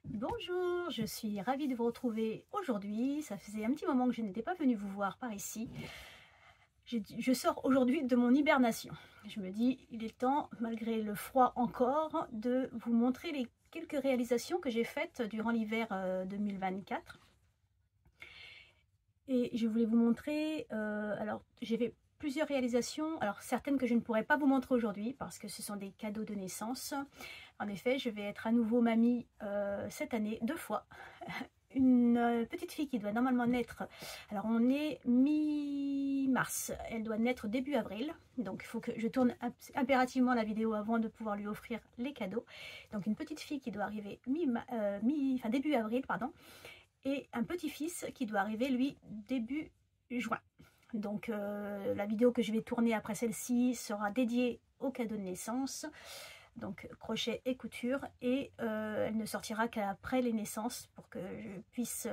Bonjour, je suis ravie de vous retrouver aujourd'hui. Ça faisait un petit moment que je n'étais pas venue vous voir par ici. Je sors aujourd'hui de mon hibernation. Je me dis, il est temps, malgré le froid encore, de vous montrer les quelques réalisations que j'ai faites durant l'hiver 2024. Et je voulais vous montrer, alors j'ai fait plusieurs réalisations, alors certaines que je ne pourrais pas vous montrer aujourd'hui parce que ce sont des cadeaux de naissance. En effet, je vais être à nouveau mamie cette année, 2 fois. Une petite fille qui doit normalement naître, alors on est mi-mars, elle doit naître début avril, donc il faut que je tourne impérativement la vidéo avant de pouvoir lui offrir les cadeaux. Donc une petite fille qui doit arriver début avril, pardon, et un petit-fils qui doit arriver lui début juin. Donc la vidéo que je vais tourner après celle-ci sera dédiée au cadeau de naissance, donc crochet et couture, et elle ne sortira qu'après les naissances pour que je puisse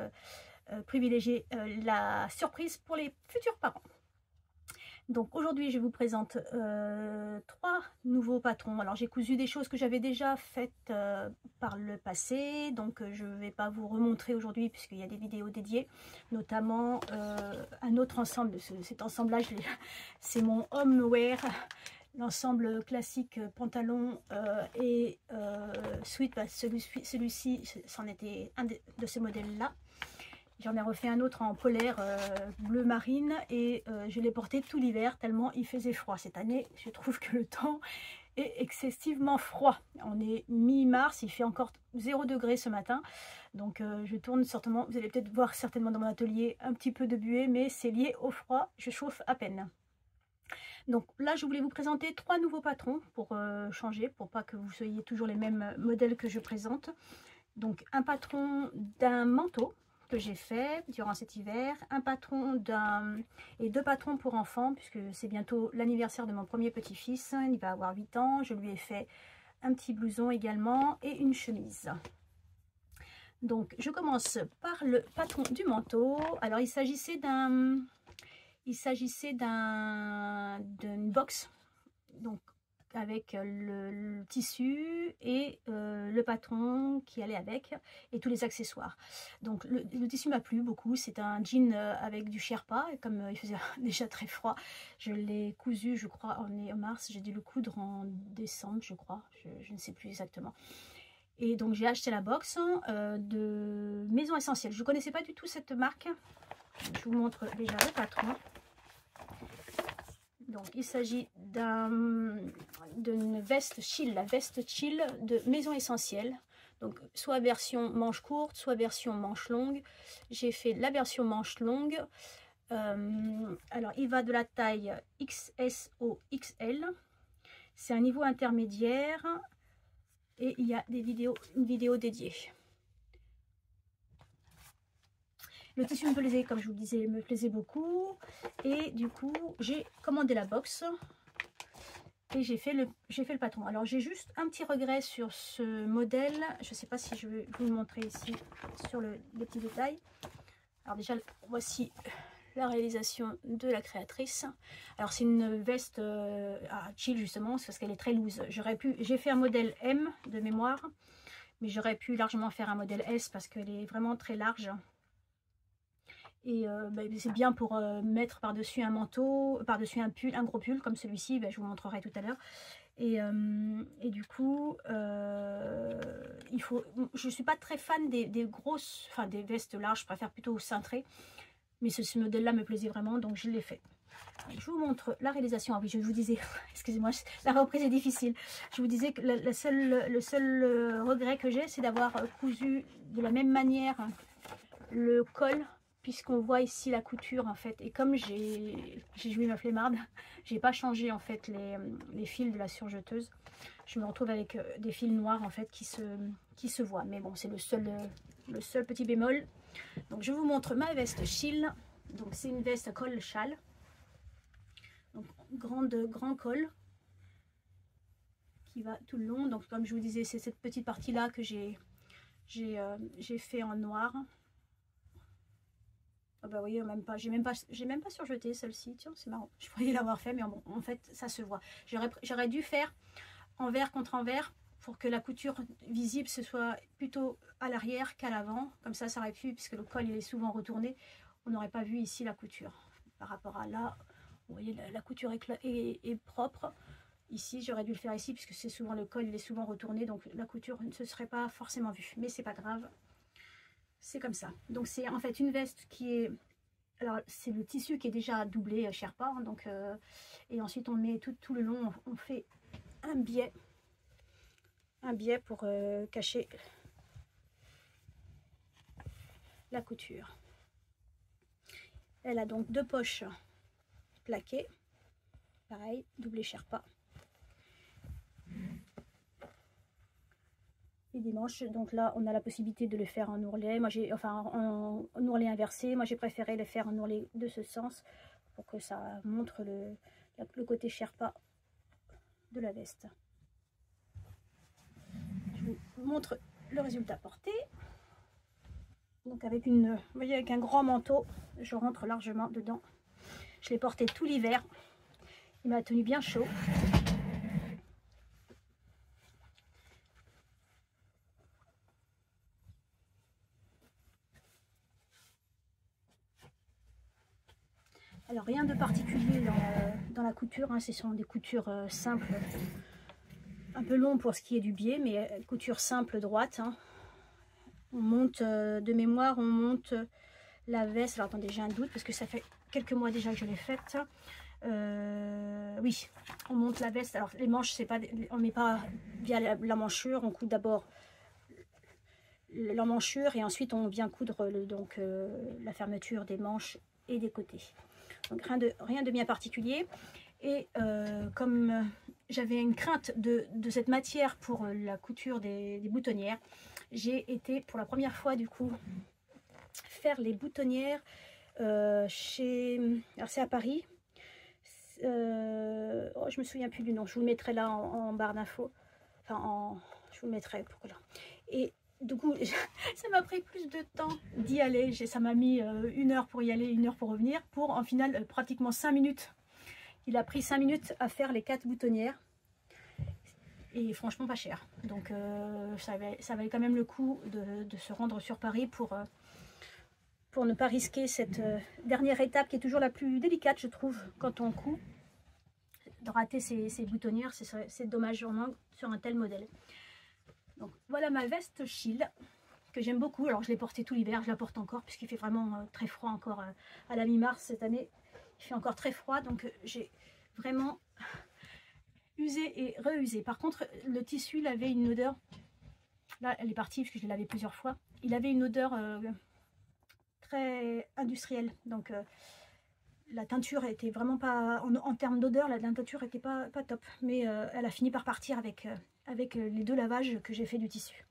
privilégier la surprise pour les futurs parents. Donc aujourd'hui je vous présente 3 nouveaux patrons. Alors j'ai cousu des choses que j'avais déjà faites par le passé, donc je ne vais pas vous remontrer aujourd'hui puisqu'il y a des vidéos dédiées, notamment un autre ensemble. Cet ensemble-là, c'est mon Homewear, l'ensemble classique pantalon et sweat. Celui-ci, c'en était un de ces modèles-là. J'en ai refait un autre en polaire bleu marine et je l'ai porté tout l'hiver tellement il faisait froid. Cette année, je trouve que le temps est excessivement froid. On est mi-mars, il fait encore 0 degré ce matin. Donc je tourne certainement, vous allez peut-être voir certainement dans mon atelier un petit peu de buée, mais c'est lié au froid, je chauffe à peine. Donc là, je voulais vous présenter 3 nouveaux patrons pour changer, pour pas que vous soyez toujours les mêmes modèles que je présente. Donc un patron d'un manteau que j'ai fait durant cet hiver, un patron et 2 patrons pour enfants, puisque c'est bientôt l'anniversaire de mon premier petit-fils, il va avoir 8 ans, je lui ai fait un petit blouson également et une chemise. Donc je commence par le patron du manteau. Alors il s'agissait d'une box, donc avec le tissu et le patron qui allait avec et tous les accessoires. Donc le tissu m'a plu beaucoup, c'est un jean avec du sherpa, et comme il faisait déjà très froid, je l'ai cousu, je crois, on est en mars, j'ai dû le coudre en décembre, je crois, je ne sais plus exactement. Et donc j'ai acheté la box de Maison Essentielle. Je ne connaissais pas du tout cette marque. Je vous montre déjà le patron. Donc il s'agit d'une veste chill, la veste chill de Maison Essentielle. Donc soit version manche courte, soit version manche longue. J'ai fait la version manche longue. Alors il va de la taille XS au XL. C'est un niveau intermédiaire et il y a une vidéo dédiée. Le tissu me plaisait, comme je vous le disais, me plaisait beaucoup. Et du coup, j'ai commandé la box et j'ai fait le patron. Alors, j'ai juste un petit regret sur ce modèle. Je ne sais pas si je vais vous le montrer ici sur les petits détails. Alors déjà, voici la réalisation de la créatrice. Alors, c'est une veste à chill justement, parce qu'elle est très loose. J'ai fait un modèle M de mémoire, mais j'aurais pu largement faire un modèle S parce qu'elle est vraiment très large. Et c'est bien pour mettre par-dessus un manteau, par-dessus un pull, un gros pull comme celui-ci, je vous montrerai tout à l'heure. Et du coup, je ne suis pas très fan des grosses, enfin des vestes larges, je préfère plutôt cintrées. Mais ce modèle-là me plaisait vraiment, donc je l'ai fait. Je vous montre la réalisation. Ah oui, je vous disais, excusez-moi, la reprise est difficile. Je vous disais que le seul regret que j'ai, c'est d'avoir cousu de la même manière le col, puisqu'on voit ici la couture en fait, et comme j'ai joué ma flemmarde, j'ai pas changé en fait les fils de la surjeteuse. Je me retrouve avec des fils noirs en fait qui se voient, mais bon, c'est le seul petit bémol. Donc je vous montre ma veste chill. Donc c'est une veste à col châle, donc grand col qui va tout le long. Donc comme je vous disais, c'est cette petite partie là que j'ai fait en noir. Ah bah oui, même pas, j'ai même pas surjeté celle-ci, tiens, c'est marrant. Je pourrais l'avoir fait, mais bon, en fait, ça se voit. J'aurais dû faire envers contre envers pour que la couture visible ce soit plutôt à l'arrière qu'à l'avant. Comme ça aurait pu, puisque le col il est souvent retourné, on n'aurait pas vu ici la couture. Par rapport à là, vous voyez la couture est propre. Ici, j'aurais dû le faire ici, puisque c'est souvent le col, il est souvent retourné, donc la couture ne se serait pas forcément vue. Mais c'est pas grave, c'est comme ça. Donc c'est en fait une veste qui est... Alors c'est le tissu qui est déjà doublé Sherpa, hein, donc, et ensuite on met tout le long, on fait un biais pour cacher la couture. Elle a donc 2 poches plaquées, pareil, doublé Sherpa. Et des manches, donc là on a la possibilité de le faire en ourlet, moi j'ai en ourlet inversé, moi j'ai préféré le faire en ourlet de ce sens pour que ça montre le côté Sherpa de la veste. Je vous montre le résultat porté. Donc avec vous voyez, avec un grand manteau, je rentre largement dedans. Je l'ai porté tout l'hiver, il m'a tenu bien chaud. Alors rien de particulier dans la couture, hein. Ce sont des coutures simples, un peu longues pour ce qui est du biais, mais couture simple droite, hein. On monte de mémoire, on monte la veste. Alors attendez, j'ai un doute parce que ça fait quelques mois déjà que je l'ai faite. Oui, on monte la veste. Alors les manches, c'est pas, on ne met pas via la manchure, on coud d'abord l'emmanchure et ensuite on vient coudre la fermeture des manches et des côtés. Donc rien de bien particulier. Et comme j'avais une crainte de cette matière pour la couture des boutonnières, j'ai été pour la première fois du coup faire les boutonnières alors c'est à Paris. Oh, je me souviens plus du nom, je vous le mettrai là en barre d'infos. Enfin, je vous le mettrai pour là. Et du coup, ça m'a pris plus de temps d'y aller. Ça m'a mis 1 heure pour y aller, 1 heure pour revenir, pour en final pratiquement 5 minutes. Il a pris 5 minutes à faire les 4 boutonnières. Et franchement pas cher. Donc ça valait quand même le coup de se rendre sur Paris pour ne pas risquer cette dernière étape qui est toujours la plus délicate, je trouve, quand on coud. De rater ces boutonnières, c'est dommage sur un tel modèle. Donc voilà ma veste Chill que j'aime beaucoup. Alors je l'ai portée tout l'hiver, je la porte encore puisqu'il fait vraiment très froid encore à la mi-mars cette année. Il fait encore très froid, donc j'ai vraiment usé et reusé. Par contre, le tissu, il avait une odeur. Là, elle est partie parce que je l'ai lavé plusieurs fois. Il avait une odeur très industrielle. Donc la teinture était vraiment pas, en termes d'odeur, la teinture était pas top. Mais elle a fini par partir avec les 2 lavages que j'ai fait du tissu.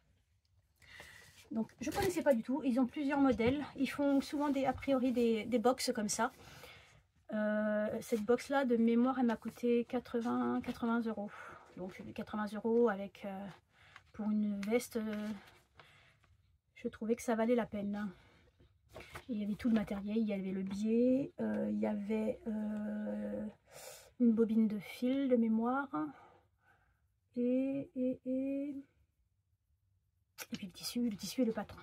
Donc je connaissais pas du tout. Ils ont plusieurs modèles. Ils font souvent a priori des box comme ça. Cette box là de mémoire elle m'a coûté 80 €. Donc 80 € avec pour une veste, je trouvais que ça valait la peine. Et il y avait tout le matériel, il y avait le biais, il y avait une bobine de fil de mémoire et puis le tissu et le patron.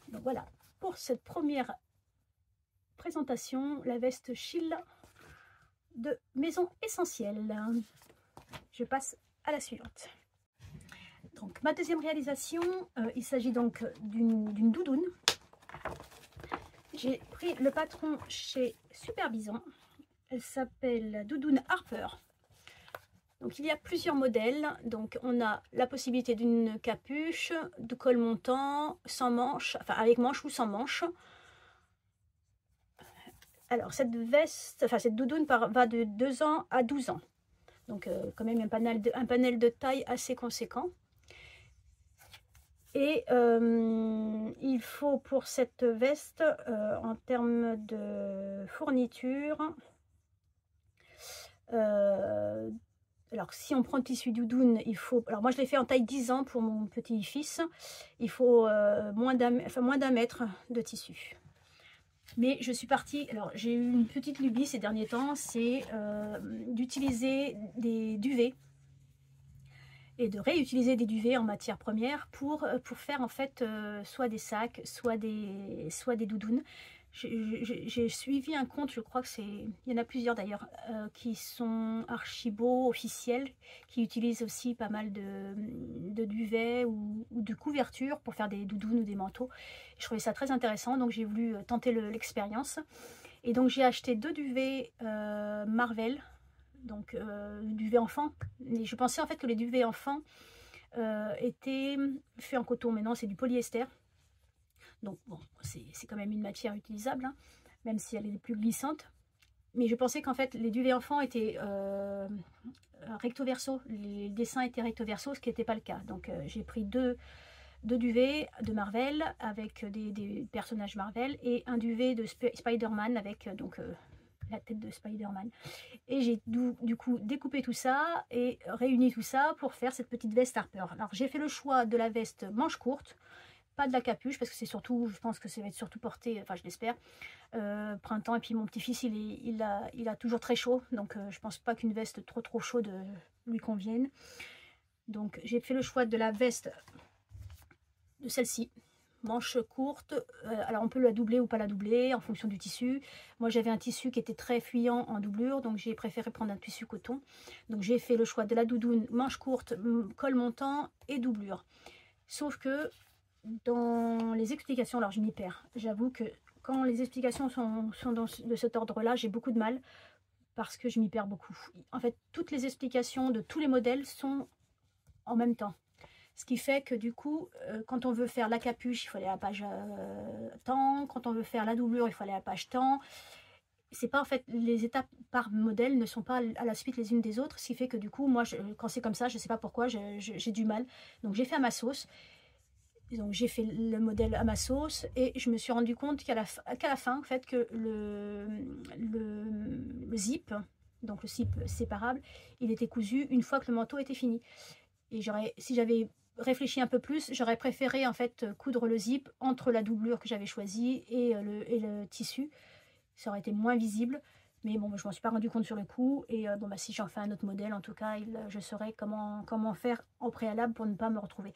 Donc voilà pour cette première présentation, la veste Chill de Maison Essentielle. Je passe à la suivante. Donc ma deuxième réalisation, il s'agit donc d'une doudoune. J'ai pris le patron chez Super Bison. Elle s'appelle Doudoune Harper. Donc il y a plusieurs modèles. Donc on a la possibilité d'une capuche, de col montant, sans manche, enfin avec manche ou sans manche. Alors cette veste, enfin cette doudoune va de 2 ans à 12 ans. Donc quand même un panel de taille assez conséquent. Et il faut pour cette veste, en termes de fourniture, alors si on prend le tissu doudoune, il faut, alors moi je l'ai fait en taille 10 ans pour mon petit-fils, il faut moins d'1 mètre de tissu. Mais je suis partie, alors j'ai eu une petite lubie ces derniers temps, c'est d'utiliser des duvets et de réutiliser des duvets en matière première pour faire en fait soit des sacs, soit des doudounes. J'ai suivi un compte, je crois que c'est, il y en a plusieurs d'ailleurs, qui sont archibaux officiels, qui utilisent aussi pas mal de duvets ou de couvertures pour faire des doudounes ou des manteaux. Je trouvais ça très intéressant, donc j'ai voulu tenter l'expérience. Et donc j'ai acheté 2 duvets Marvel, donc duvet enfant. Et je pensais en fait que les duvets enfants étaient faits en coton, mais non, c'est du polyester. Donc bon, c'est quand même une matière utilisable, hein, même si elle est plus glissante. Mais je pensais qu'en fait les duvets enfants étaient recto verso, les dessins étaient recto verso, ce qui n'était pas le cas. Donc j'ai pris deux duvets de Marvel avec des personnages Marvel et un duvet de Spider-Man avec la tête de Spider-Man. Et j'ai du coup découpé tout ça et réuni tout ça pour faire cette petite veste Harper. Alors j'ai fait le choix de la veste manche courte, pas de la capuche, parce que c'est surtout, je pense que ça va être surtout porté, enfin je l'espère, printemps. Et puis mon petit-fils, il a toujours très chaud, donc je pense pas qu'une veste trop chaude lui convienne. Donc j'ai fait le choix de la veste, de celle-ci, manche courte. Alors on peut la doubler ou pas la doubler en fonction du tissu. Moi j'avais un tissu qui était très fuyant en doublure, donc j'ai préféré prendre un tissu coton. Donc j'ai fait le choix de la doudoune manche courte, col montant et doublure. Sauf que dans les explications, alors je m'y perds. J'avoue que quand les explications sont de cet ordre-là, j'ai beaucoup de mal parce que je m'y perds beaucoup. En fait, toutes les explications de tous les modèles sont en même temps. Ce qui fait que du coup, quand on veut faire la capuche, il faut aller à la page tant. Quand on veut faire la doublure, il faut aller à la page tant. C'est pas en fait, les étapes par modèle ne sont pas à la suite les unes des autres. Ce qui fait que du coup, moi, quand c'est comme ça, je sais pas pourquoi, j'ai du mal. Donc j'ai fait à ma sauce. Donc j'ai fait le modèle à ma sauce et je me suis rendu compte qu'à la fin, en fait, que le zip, donc le zip séparable, il était cousu une fois que le manteau était fini. Et si j'avais réfléchi un peu plus, j'aurais préféré en fait coudre le zip entre la doublure que j'avais choisie et le tissu. Ça aurait été moins visible. Mais bon, je m'en suis pas rendu compte sur le coup. Et bon, si j'en fais un autre modèle, en tout cas, je saurais comment faire en préalable pour ne pas me retrouver.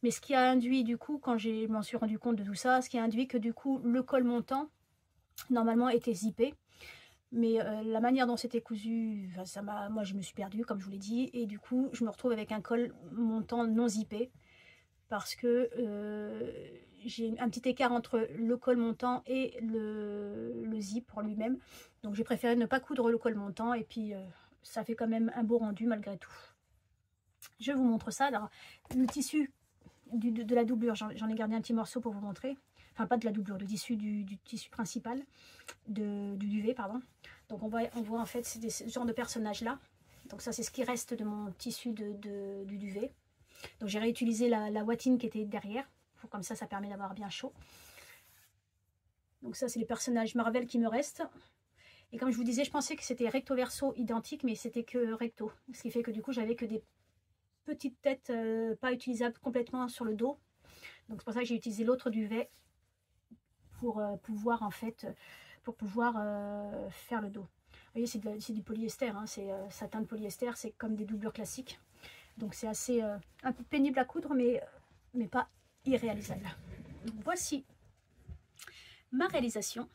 Mais ce qui a induit, du coup, quand je m'en suis rendu compte de tout ça, ce qui a induit que, du coup, le col montant, normalement, était zippé. Mais la manière dont c'était cousu, moi, je me suis perdue, comme je vous l'ai dit. Et du coup, je me retrouve avec un col montant non zippé. Parce que j'ai un petit écart entre le col montant et le zip en lui-même. Donc j'ai préféré ne pas coudre le col montant et puis ça fait quand même un beau rendu malgré tout. Je vous montre ça. Alors le tissu de la doublure, j'en ai gardé un petit morceau pour vous montrer. Enfin pas de la doublure, le tissu du tissu principal, du duvet, pardon. Donc on voit en fait c'est ce genre de personnage là. Donc ça c'est ce qui reste de mon tissu du duvet. Donc j'ai réutilisé la watine qui était derrière, comme ça permet d'avoir bien chaud. Donc ça c'est les personnages Marvel qui me restent. Et comme je vous disais, je pensais que c'était recto verso identique, mais c'était que recto. Ce qui fait que du coup j'avais que des petites têtes pas utilisables complètement sur le dos. Donc c'est pour ça que j'ai utilisé l'autre duvet pour pouvoir en fait, faire le dos. Vous voyez, c'est du polyester, hein, c'est satin de polyester, c'est comme des doublures classiques. Donc c'est assez un peu pénible à coudre, mais pas irréalisable. Donc, voici ma réalisation.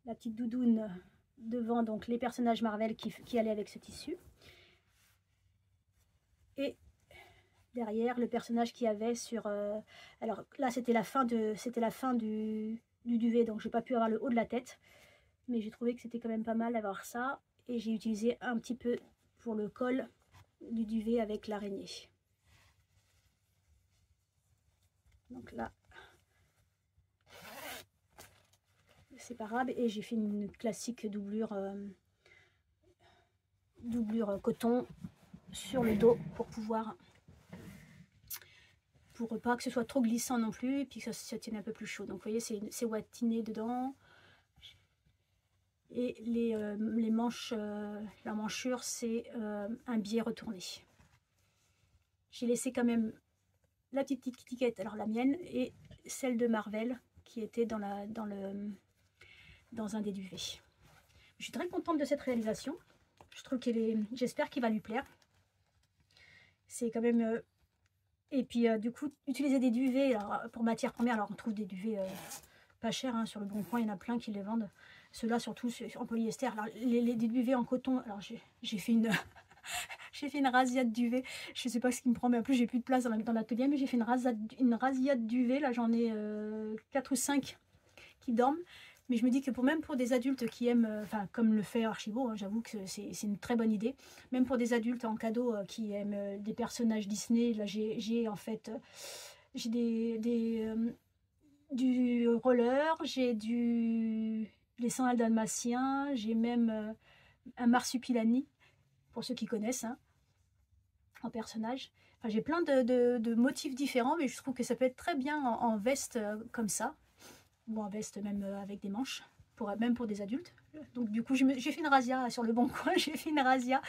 La petite doudoune devant donc les personnages Marvel qui allaient avec ce tissu. Et derrière le personnage qui avait sur... alors là c'était la fin du duvet, donc j'ai pas pu avoir le haut de la tête. Mais j'ai trouvé que c'était quand même pas mal d'avoir ça. Et j'ai utilisé un petit peu pour le col du duvet avec l'araignée. Donc là, séparable, et j'ai fait une classique doublure coton sur le dos pour pas que ce soit trop glissant non plus et puis que ça tienne un peu plus chaud. Donc vous voyez, c'est watiné dedans. Et les manches, la manchure, c'est un biais retourné. J'ai laissé quand même la petite étiquette, alors la mienne et celle de Marvel qui était dans un des duvets. Je suis très contente de cette réalisation. Je trouve j'espère qu'il va lui plaire. C'est quand même... et puis du coup, utiliser des duvets alors, pour matière première. Alors on trouve des duvets pas chers, hein, sur le Bon Coin, il y en a plein qui les vendent. Ceux-là surtout en polyester. Alors les duvets en coton, alors j'ai fait une... j'ai fait une razzia de duvet. Je sais pas ce qui me prend, mais en plus j'ai plus de place dans l'atelier, mais j'ai fait une razzia de duvet. Là j'en ai 4 ou 5 qui dorment. Mais je me dis que même pour des adultes qui aiment, enfin comme le fait Archibo, hein, j'avoue que c'est une très bonne idée. Même pour des adultes en cadeau qui aiment des personnages Disney, là j'ai en fait j'ai du roller, j'ai les 101 dalmatiens, j'ai même un marsupilami, pour ceux qui connaissent, hein, en personnage. Enfin, j'ai plein de motifs différents, mais je trouve que ça peut être très bien en veste comme ça, ou en veste même avec des manches, même pour des adultes. Donc du coup, j'ai fait une razzia sur le Bon Coin, j'ai fait une razzia.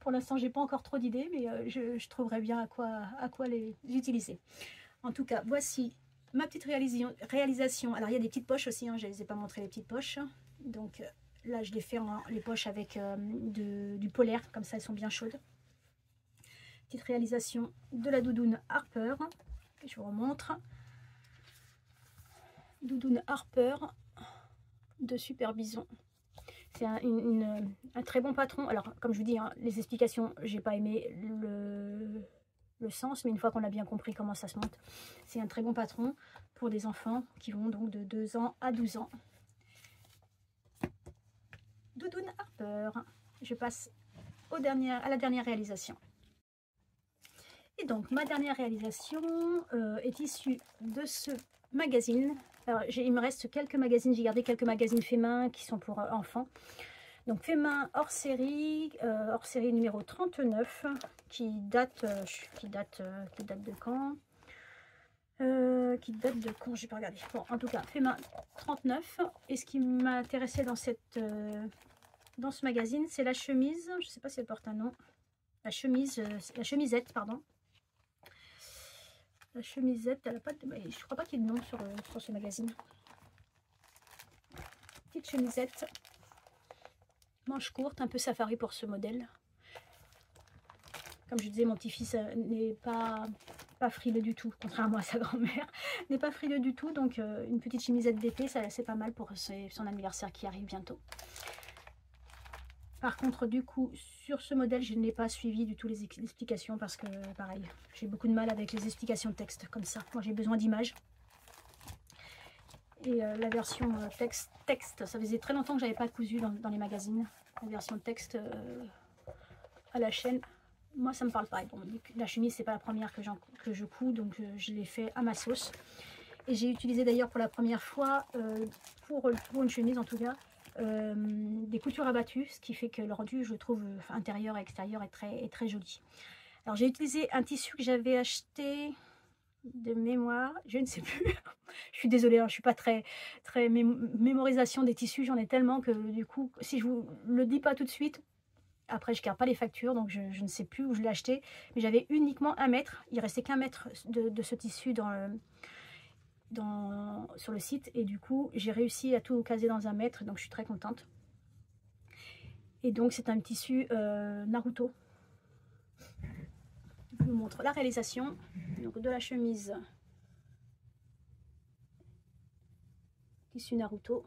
Pour l'instant, j'ai pas encore trop d'idées, mais je trouverai bien à quoi les utiliser. En tout cas, voici ma petite réalisation. Alors, il y a des petites poches aussi, hein, je ne les ai pas montré les petites poches. Donc là, je les fais les poches avec du polaire, comme ça, elles sont bien chaudes. Petite réalisation de la doudoune Harper, que je vous remontre. Doudoune Harper de Super Bison. C'est un très bon patron. Alors, comme je vous dis, hein, les explications, j'ai pas aimé le sens, mais une fois qu'on a bien compris comment ça se monte, c'est un très bon patron pour des enfants qui vont donc de 2 ans à 12 ans. Doudoune Harper. Je passe à la dernière réalisation. Et donc, ma dernière réalisation est issue de ce magazine. Alors, il me reste quelques magazines, j'ai gardé quelques magazines faits main qui sont pour enfants. Donc, fait main hors série numéro 39, qui date de quand qui date de quand, j'ai pas regardé. Bon, en tout cas, fait main 39. Et ce qui m'a intéressé dans ce magazine, c'est la chemise. Je sais pas si elle porte un nom. La chemisette, pardon. La chemisette, elle a pas de... Je crois pas qu'il y ait de nom sur ce magazine. Petite chemisette. Manche courte, un peu safari pour ce modèle. Comme je disais, mon petit-fils n'est pas frileux du tout, contrairement à sa grand-mère. N'est pas frileux du tout, donc une petite chemisette d'été, c'est pas mal pour son anniversaire qui arrive bientôt. Par contre, du coup, sur ce modèle, je n'ai pas suivi du tout les explications parce que, pareil, j'ai beaucoup de mal avec les explications de texte comme ça. Moi, j'ai besoin d'images. Et la version texte, ça faisait très longtemps que j'avais pas cousu dans les magazines. La version texte à la chaîne, moi, ça me parle pas. Bon, la chemise, c'est pas la première que je couds, donc je l'ai fait à ma sauce. Et j'ai utilisé d'ailleurs pour la première fois, pour une chemise en tout cas, des coutures abattues, ce qui fait que le rendu, je trouve, intérieur et extérieur est très joli. Alors j'ai utilisé un tissu que j'avais acheté de mémoire, je ne sais plus. Je suis désolée, hein, je suis pas très mémorisation des tissus, j'en ai tellement que du coup, si je vous le dis pas tout de suite, après je garde pas les factures, donc je ne sais plus où je l'ai acheté, mais j'avais uniquement 1 mètre, il restait qu'1 mètre de ce tissu sur le site, et du coup j'ai réussi à tout caser dans 1 mètre, donc je suis très contente. Et donc c'est un tissu Naruto. Je vous montre la réalisation donc de la chemise tissu Naruto.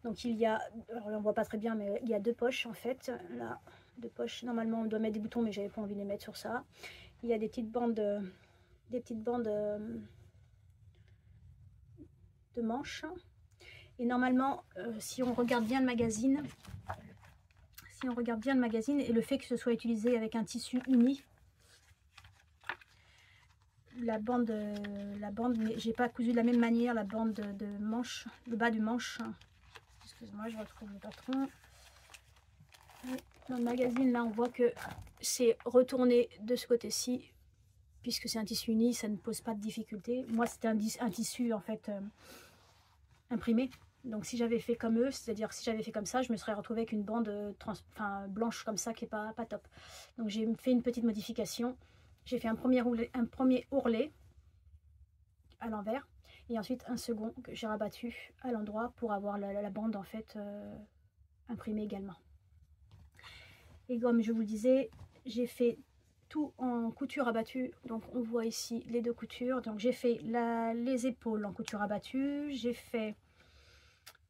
Donc il y a, alors là on voit pas très bien, mais il y a 2 poches en fait. Là, 2 poches. Normalement on doit mettre des boutons, mais j'avais pas envie de les mettre sur ça. Il y a des petites bandes de manches. Et normalement, si on regarde bien le magazine, et le fait que ce soit utilisé avec un tissu uni, la bande, mais j'ai pas cousu de la même manière la bande de manche, le bas du manche. Excuse-moi, je retrouve le patron. Dans le magazine, là, on voit que c'est retourné de ce côté-ci, puisque c'est un tissu uni, ça ne pose pas de difficulté. Moi, c'était un tissu en fait imprimé. Donc si j'avais fait comme eux, c'est-à-dire si j'avais fait comme ça, je me serais retrouvée avec une bande blanche comme ça qui est pas top. Donc j'ai fait une petite modification. J'ai fait un premier ourlet à l'envers et ensuite un second que j'ai rabattu à l'endroit pour avoir la bande en fait imprimée également. Et comme je vous le disais, j'ai fait tout en couture abattue. Donc on voit ici les deux coutures. Donc j'ai fait les épaules en couture abattue, j'ai fait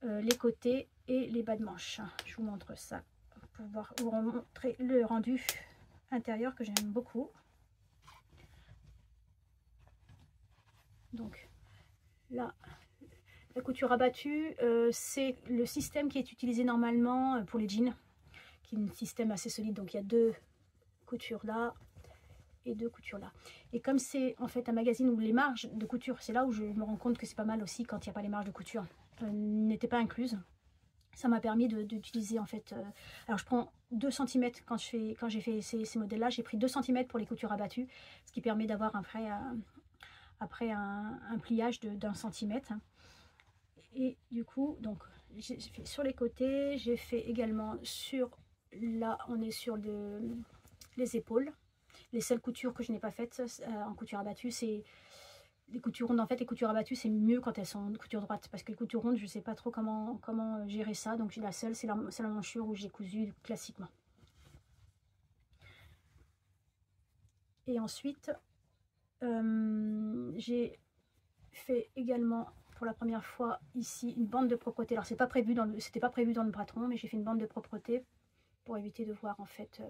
les côtés et les bas de manche. Je vous montre ça pour pouvoir vous montrer le rendu intérieur que j'aime beaucoup. Donc là, la couture abattue, c'est le système qui est utilisé normalement pour les jeans, qui est un système assez solide. Donc il y a deux coutures là et deux coutures là. Et comme c'est en fait un magazine où les marges de couture, c'est là où je me rends compte que c'est pas mal aussi quand il n'y a pas les marges de couture, n'étaient pas incluses. Ça m'a permis d'utiliser en fait, alors je prends 2 cm quand j'ai fait ces modèles là, j'ai pris 2 cm pour les coutures abattues, ce qui permet d'avoir après un pliage d'1 cm. Et du coup, donc j'ai fait sur les côtés, j'ai fait également sur, là on est sur les épaules. Les seules coutures que je n'ai pas faites en couture abattue, c'est les coutures rondes. En fait, les coutures abattues, c'est mieux quand elles sont de couture droite, parce que les coutures rondes, je ne sais pas trop comment gérer ça. Donc la seule, c'est la manchure où j'ai cousu classiquement. Et ensuite, j'ai fait également pour la première fois ici une bande de propreté. Alors c'était pas prévu dans le patron, mais j'ai fait une bande de propreté pour éviter de voir en fait.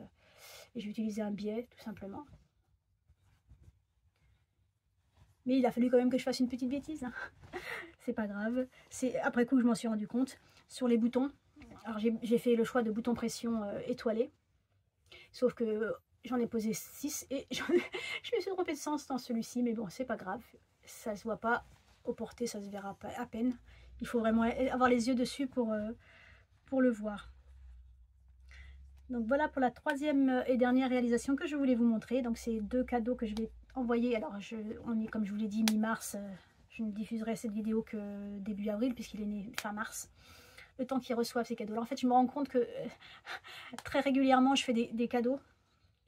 Et j'ai utilisé un biais tout simplement. Mais il a fallu quand même que je fasse une petite bêtise. Hein. C'est pas grave. C'est après coup que je m'en suis rendu compte. Sur les boutons, alors j'ai fait le choix de boutons pression étoilés. Sauf que j'en ai posé 6 et je me suis trompée de sens dans celui-ci. Mais bon, c'est pas grave. Ça se voit pas. Au porté, ça se verra à peine. Il faut vraiment avoir les yeux dessus pour le voir. Donc voilà pour la troisième et dernière réalisation que je voulais vous montrer. Donc c'est deux cadeaux que je vais envoyer. Alors on est, comme je vous l'ai dit, mi-mars. Je ne diffuserai cette vidéo que début avril puisqu'il est né fin mars. Le temps qu'ils reçoivent ces cadeaux-là. En fait, je me rends compte que très régulièrement, je fais des cadeaux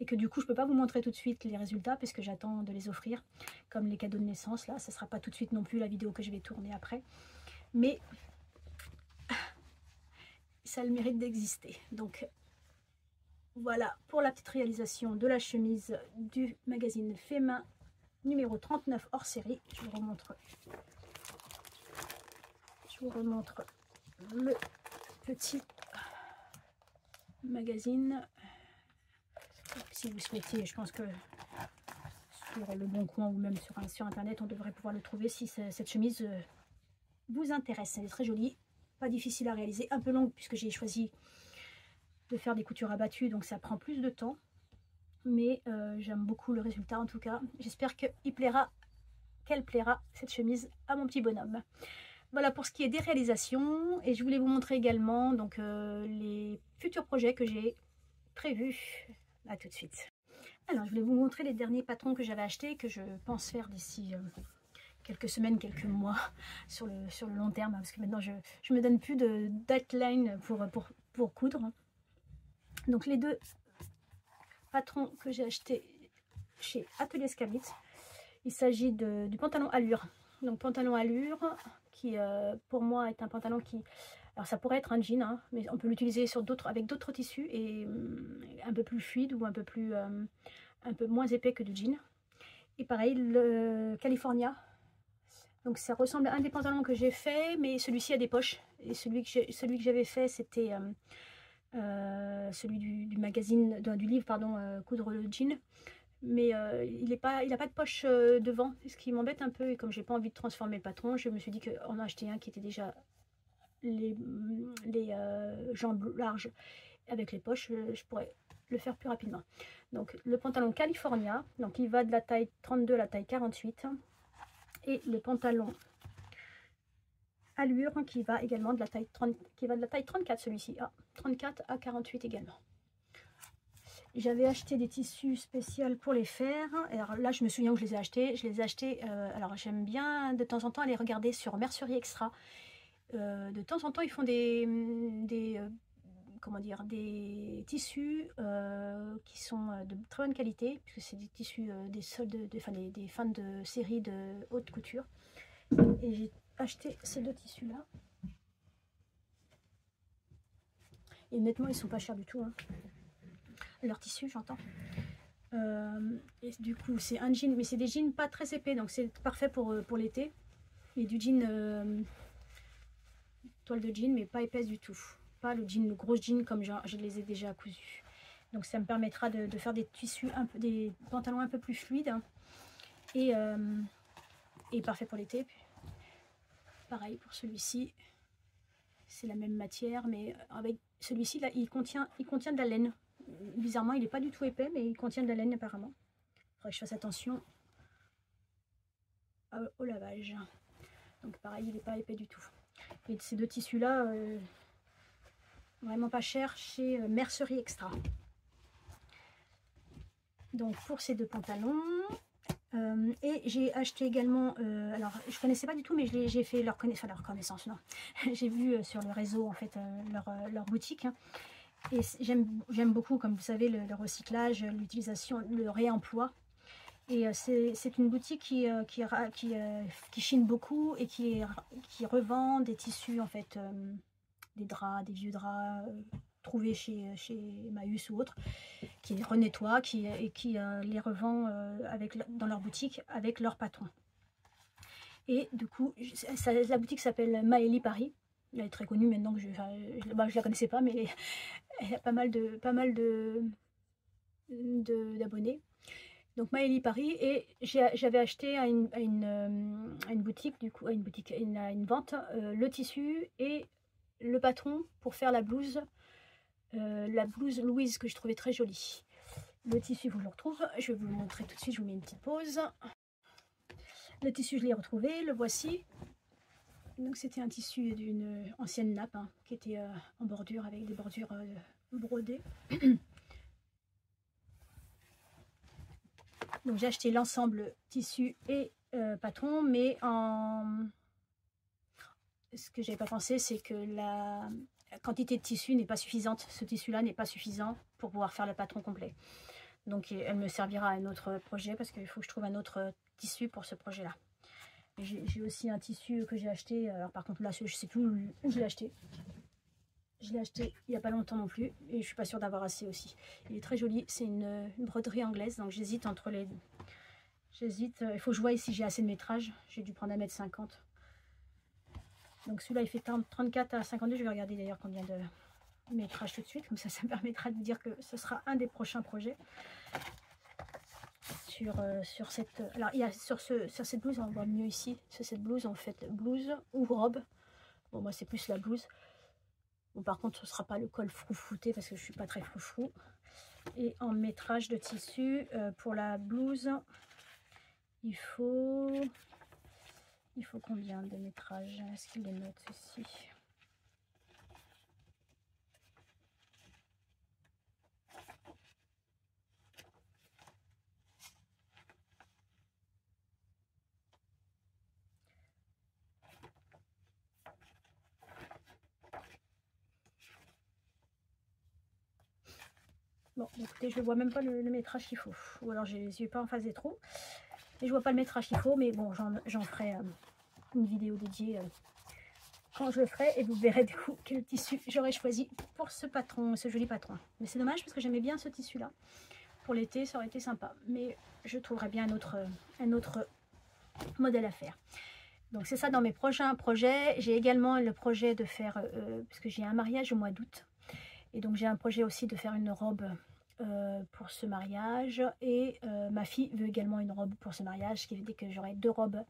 et que du coup, je ne peux pas vous montrer tout de suite les résultats parce que j'attends de les offrir. Comme les cadeaux de naissance, là, ça ne sera pas tout de suite non plus la vidéo que je vais tourner après. Mais ça a le mérite d'exister. Donc voilà pour la petite réalisation de la chemise du magazine Fait Main numéro 39 hors série. Je vous remontre le petit magazine. Si vous souhaitez, je pense que sur le Bon Coin ou même sur internet, on devrait pouvoir le trouver si cette chemise vous intéresse. Elle est très jolie, pas difficile à réaliser, un peu longue puisque j'ai choisi de faire des coutures abattues, donc ça prend plus de temps. Mais j'aime beaucoup le résultat en tout cas. J'espère qu'elle plaira cette chemise à mon petit bonhomme. Voilà pour ce qui est des réalisations. Et je voulais vous montrer également donc, les futurs projets que j'ai prévus. À tout de suite. Alors je voulais vous montrer les derniers patrons que j'avais achetés, que je pense faire d'ici quelques semaines, quelques mois sur le long terme. Parce que maintenant je me donne plus de deadline pour coudre. Donc les deux patrons que j'ai achetés chez Atelier Scamit. Il s'agit du pantalon Allure. Donc pantalon Allure qui pour moi est un pantalon qui, alors ça pourrait être un jean, hein, mais on peut l'utiliser avec d'autres tissus et un peu plus fluide ou un peu moins épais que du jean. Et pareil le California. Donc ça ressemble à un des pantalons que j'ai fait, mais celui-ci a des poches. Et celui que j'avais fait c'était celui du magazine, du livre pardon, Coudre le jean. Mais il n'a pas de poche devant, ce qui m'embête un peu. Et comme j'ai pas envie de transformer le patron, je me suis dit qu'on a acheté un qui était déjà les jambes larges avec les poches, je pourrais le faire plus rapidement. Donc le pantalon California, donc il va de la taille 32 à la taille 48, et le pantalon Allure qui va également de la taille 34, celui-ci, 34 à 48 également. J'avais acheté des tissus spéciaux pour les faire. Alors là, je me souviens où je les ai achetés. Je les ai achetés. Alors j'aime bien de temps en temps aller regarder sur Mercerie Extra. De temps en temps, ils font comment dire, des tissus qui sont de très bonne qualité, puisque c'est des tissus des fins de série de haute couture. Et j'ai acheté ces deux tissus-là. Et honnêtement, ils sont pas chers du tout. Hein. Leur tissu, j'entends. Et du coup, c'est un jean, mais c'est des jeans pas très épais, donc c'est parfait pour l'été. Et du jean, toile de jean, mais pas épaisse du tout. Pas le jean, le gros jean comme je les ai déjà cousus. Donc ça me permettra de faire des tissus, des pantalons un peu plus fluides. Et parfait pour l'été. Pareil pour celui-ci. C'est la même matière, mais avec celui-ci, là, il contient de la laine. Bizarrement, il n'est pas du tout épais, mais il contient de la laine apparemment. Il faudrait que je fasse attention au lavage. Donc pareil, il n'est pas épais du tout. Et ces deux tissus-là, vraiment pas cher, chez Mercerie Extra. Donc pour ces deux pantalons, et j'ai acheté également, alors je connaissais pas du tout, mais j'ai fait leur connaissance, non. J'ai vu sur le réseau en fait leur boutique, hein. Et j'aime beaucoup, comme vous savez, le recyclage, l'utilisation, le réemploi. Et c'est une boutique qui chine beaucoup et qui revend des tissus en fait, des draps, des vieux draps trouvés chez Emmaüs ou autre, qui les renettoie et qui les revend dans leur boutique avec leur patron. Et du coup, la boutique s'appelle Maëlie Paris. Elle est très connue maintenant que je la connaissais pas, mais elle a pas mal d'abonnés. Donc Maëlie Paris, et j'avais acheté à une boutique, du coup, à une vente, le tissu et le patron pour faire la blouse Louise que je trouvais très jolie. Le tissu, vous le retrouvez, je vais vous le montrer tout de suite, je vous mets une petite pause. Le tissu, je l'ai retrouvé, le voici. Donc c'était un tissu d'une ancienne nappe, hein, qui était en bordure, avec des bordures brodées. Donc j'ai acheté l'ensemble tissu et patron, mais ce que j'avais pas pensé, c'est que la quantité de tissu n'est pas suffisante. Ce tissu-là n'est pas suffisant pour pouvoir faire le patron complet. Donc elle me servira à un autre projet, parce qu'il faut que je trouve un autre tissu pour ce projet-là. J'ai aussi un tissu que j'ai acheté. Alors par contre là, je sais plus où je l'ai acheté. Je l'ai acheté il n'y a pas longtemps non plus, et je suis pas sûre d'avoir assez aussi. Il est très joli, c'est une broderie anglaise, donc j'hésite entre les deux. J'hésite, il faut que je voie si j'ai assez de métrage. J'ai dû prendre 1,50 m. Donc celui-là il fait 34 à 52, je vais regarder d'ailleurs combien de métrage tout de suite, comme ça me permettra de vous dire que ce sera un des prochains projets. Sur cette, alors il y a sur cette blouse, on voit mieux ici, sur cette blouse en fait blouse ou robe. Bon moi c'est plus la blouse. Bon par contre ce sera pas le col froufrouté parce que je suis pas très froufrou. Et en métrage de tissu, pour la blouse, il faut combien de métrage? Est-ce qu'il les note ici? Bon, écoutez, je ne vois même pas le métrage qu'il faut. Ou alors je ne les ai pas en face des trous. Et je vois pas le métrage qu'il faut, mais bon, j'en ferai une vidéo dédiée quand je le ferai. Et vous verrez du coup quel tissu j'aurais choisi pour ce patron, ce joli patron. Mais c'est dommage parce que j'aimais bien ce tissu-là. Pour l'été, ça aurait été sympa. Mais je trouverai bien un autre modèle à faire. Donc c'est ça dans mes prochains projets. J'ai également le projet de faire, parce que j'ai un mariage au mois d'août. Et donc j'ai un projet aussi de faire une robe pour ce mariage. Et ma fille veut également une robe pour ce mariage, ce qui veut dire que j'aurai 2 robes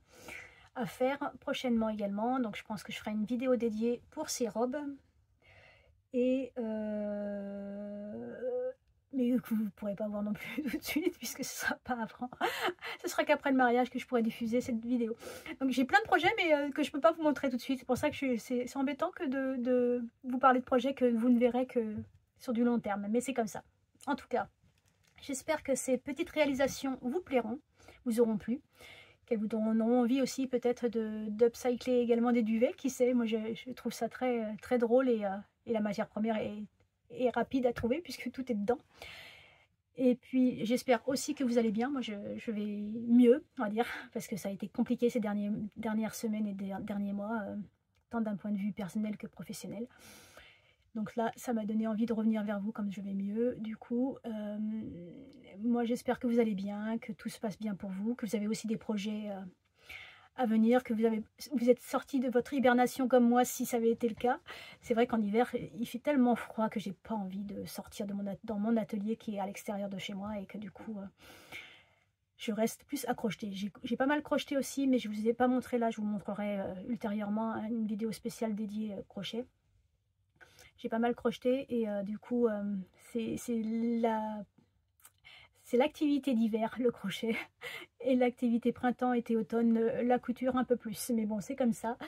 à faire prochainement également. Donc je pense que je ferai une vidéo dédiée pour ces robes. Et mais que vous ne pourrez pas voir non plus tout de suite, puisque ce ne sera pas avant. Ce sera qu'après le mariage que je pourrai diffuser cette vidéo. Donc j'ai plein de projets, mais que je ne peux pas vous montrer tout de suite. C'est pour ça que c'est embêtant que de vous parler de projets que vous ne verrez que sur du long terme. Mais c'est comme ça. En tout cas, j'espère que ces petites réalisations vous plairont, vous auront plu, qu'elles vous donneront envie aussi peut-être d'upcycler également des duvets. Qui sait, moi je trouve ça très, très drôle, et la matière première est rapide à trouver puisque tout est dedans. Et puis j'espère aussi que vous allez bien. Moi je vais mieux, on va dire, parce que ça a été compliqué ces dernières semaines et derniers mois, tant d'un point de vue personnel que professionnel. Donc là, ça m'a donné envie de revenir vers vous comme je vais mieux. Du coup, moi j'espère que vous allez bien, que tout se passe bien pour vous, que vous avez aussi des projets à venir, que vous êtes sorti de votre hibernation comme moi si ça avait été le cas. C'est vrai qu'en hiver, il fait tellement froid que j'ai pas envie de sortir dans mon atelier qui est à l'extérieur de chez moi et que du coup, je reste plus à crocheter. J'ai pas mal crocheté aussi, mais je vous ai pas montré là, je vous montrerai ultérieurement une vidéo spéciale dédiée crochet. J'ai pas mal crocheté et du coup, c'est l'activité d'hiver, le crochet, et l'activité printemps, été, automne, la couture un peu plus. Mais bon, c'est comme ça.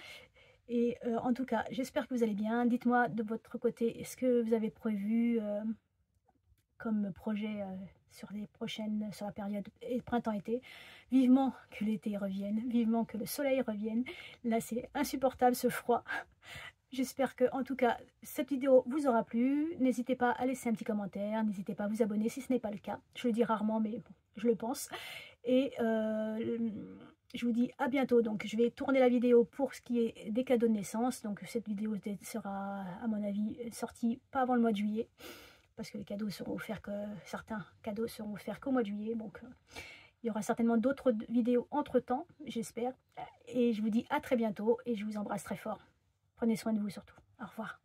Et en tout cas, j'espère que vous allez bien. Dites-moi de votre côté, est-ce que vous avez prévu comme projet sur la période printemps-été. Vivement que l'été revienne, vivement que le soleil revienne. Là, c'est insupportable ce froid. J'espère que, en tout cas, cette vidéo vous aura plu. N'hésitez pas à laisser un petit commentaire, n'hésitez pas à vous abonner si ce n'est pas le cas. Je le dis rarement, mais bon, je le pense. Et je vous dis à bientôt. Donc, je vais tourner la vidéo pour ce qui est des cadeaux de naissance. Donc, cette vidéo sera, à mon avis, sortie pas avant le mois de juillet. Parce que les cadeaux seront offerts certains cadeaux seront offerts qu'au mois de juillet. Donc, il y aura certainement d'autres vidéos entre-temps, j'espère. Et je vous dis à très bientôt et je vous embrasse très fort. Prenez soin de vous surtout. Au revoir.